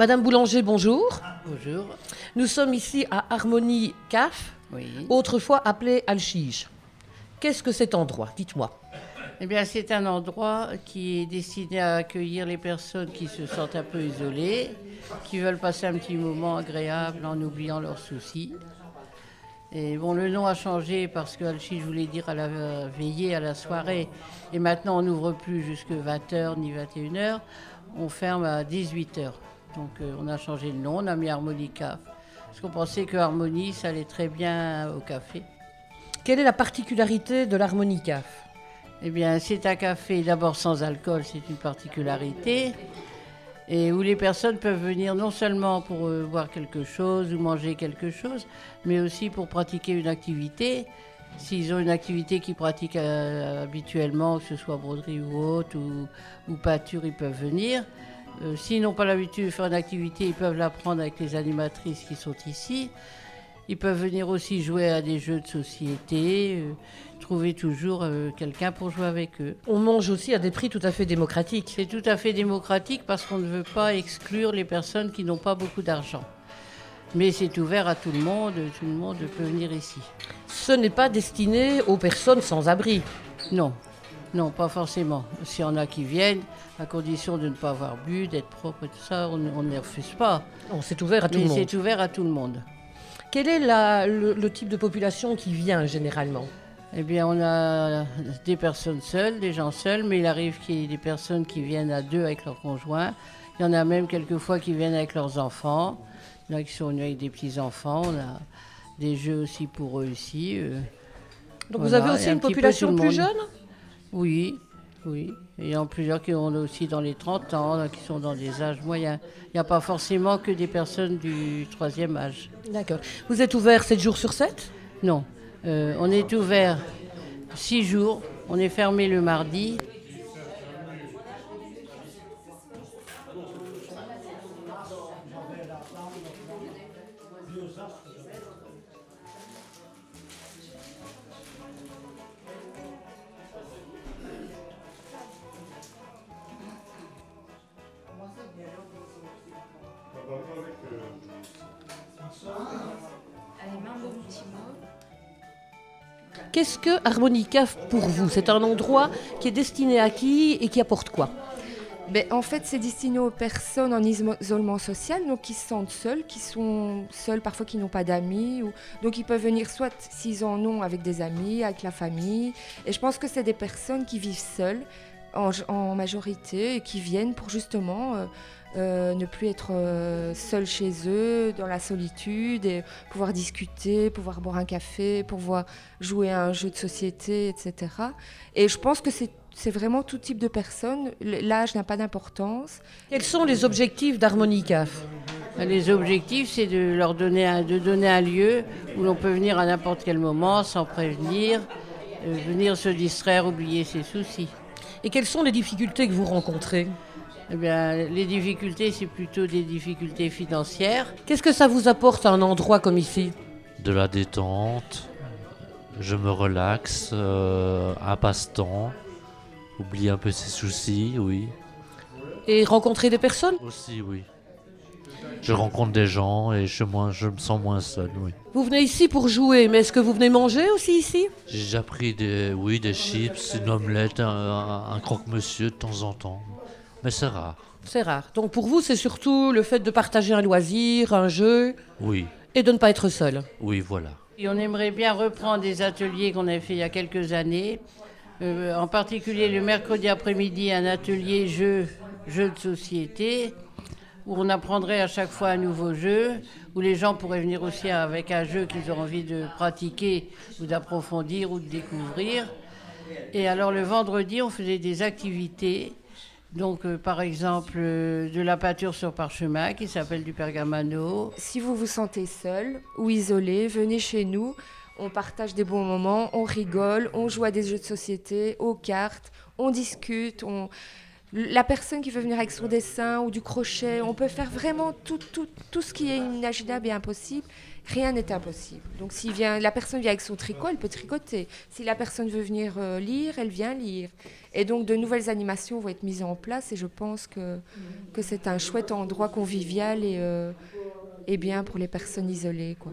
Madame Boulanger, bonjour. Bonjour. Nous sommes ici à Harmonie CAF, Oui. autrefois appelé Al-Chige. Qu'est-ce que cet endroit? Dites-moi. Eh bien, c'est un endroit qui est destiné à accueillir les personnes qui se sentent un peu isolées, qui veulent passer un petit moment agréable en oubliant leurs soucis. Et bon, le nom a changé parce que Al-Chige voulait dire à la veillée, à la soirée. Et maintenant, on n'ouvre plus jusqu'à 20h ni 21h. On ferme à 18h. Donc, on a changé le nom, on a mis Harmonie CAF. Parce qu'on pensait que Harmonie, ça allait très bien au café. Quelle est la particularité de l'Harmonie CAF? Eh bien, c'est un café d'abord sans alcool, c'est une particularité. Et où les personnes peuvent venir non seulement pour boire quelque chose ou manger quelque chose, mais aussi pour pratiquer une activité. S'ils ont une activité qu'ils pratiquent habituellement, que ce soit broderie ou autre, ou peinture, ils peuvent venir. S'ils n'ont pas l'habitude de faire une activité, ils peuvent l'apprendre avec les animatrices qui sont ici. Ils peuvent venir aussi jouer à des jeux de société, trouver toujours quelqu'un pour jouer avec eux. On mange aussi à des prix tout à fait démocratiques. C'est tout à fait démocratique parce qu'on ne veut pas exclure les personnes qui n'ont pas beaucoup d'argent. Mais c'est ouvert à tout le monde peut venir ici. Ce n'est pas destiné aux personnes sans abri. Non, non, pas forcément. S'il y en a qui viennent, à condition de ne pas avoir bu, d'être propre et tout ça, on ne les refuse pas. C'est ouvert à tout le monde. Mais c'est ouvert à tout le monde. Quel est le type de population qui vient généralement? Eh bien, on a des personnes seules, des gens seuls, mais il arrive qu'il y ait des personnes qui viennent à deux avec leurs conjoints. Il y en a même quelquefois qui viennent avec leurs enfants. Il y en a qui sont venus avec des petits-enfants. On a des jeux aussi pour eux ici. Donc voilà, vous avez aussi une population plus jeune? Oui, oui. Et il y en a plusieurs qui ont aussi dans les 30 ans, qui sont dans des âges moyens. Il n'y a pas forcément que des personnes du 3e âge. D'accord. Vous êtes ouvert 7 jours sur 7? Non. On est ouvert 6 jours. On est fermé le mardi. Qu'est-ce que Harmonie CAF pour vous? C'est un endroit qui est destiné à qui et qui apporte quoi? En fait, c'est destiné aux personnes en isolement social, donc qui se sentent seules, qui sont seules, parfois qui n'ont pas d'amis. Donc ils peuvent venir soit s'ils en ont avec des amis, avec la famille. Et je pense que c'est des personnes qui vivent seules en majorité et qui viennent pour justement ne plus être seuls chez eux, dans la solitude, et pouvoir discuter, pouvoir boire un café, pouvoir jouer à un jeu de société, etc. Et je pense que c'est vraiment tout type de personnes. L'âge n'a pas d'importance. Quels sont les objectifs d'Harmonie CAF? Les objectifs, c'est de leur donner un lieu où l'on peut venir à n'importe quel moment sans prévenir, venir se distraire, oublier ses soucis. Et quelles sont les difficultés que vous rencontrez? Eh bien, les difficultés, c'est plutôt des difficultés financières. Qu'est-ce que ça vous apporte un endroit comme ici? De la détente, je me relaxe, un passe-temps, oublie un peu ses soucis, oui. Et rencontrer des personnes? Aussi, oui. Je rencontre des gens et je me sens moins seul, oui. Vous venez ici pour jouer, mais est-ce que vous venez manger aussi ici? J'ai déjà pris des chips, une omelette, un croque-monsieur de temps en temps. Mais c'est rare. C'est rare. Donc pour vous, c'est surtout le fait de partager un loisir, un jeu, Oui, et de ne pas être seul. oui, voilà. Et on aimerait bien reprendre des ateliers qu'on avait fait il y a quelques années. En particulier le mercredi après-midi, un atelier jeu de société, où on apprendrait à chaque fois un nouveau jeu, où les gens pourraient venir aussi avec un jeu qu'ils ont envie de pratiquer ou d'approfondir ou de découvrir. Et alors le vendredi, on faisait des activités. Donc, par exemple, de la peinture sur parchemin qui s'appelle du pergamano. Si vous vous sentez seul ou isolé, venez chez nous. On partage des bons moments, on rigole, on joue à des jeux de société, aux cartes, on discute. La personne qui veut venir avec son dessin ou du crochet, on peut faire vraiment tout ce qui est imaginable et impossible. Rien n'est impossible. Donc la personne vient avec son tricot, elle peut tricoter. Si la personne veut venir lire, elle vient lire. Et donc de nouvelles animations vont être mises en place et je pense que c'est un chouette endroit convivial et bien pour les personnes isolées, quoi.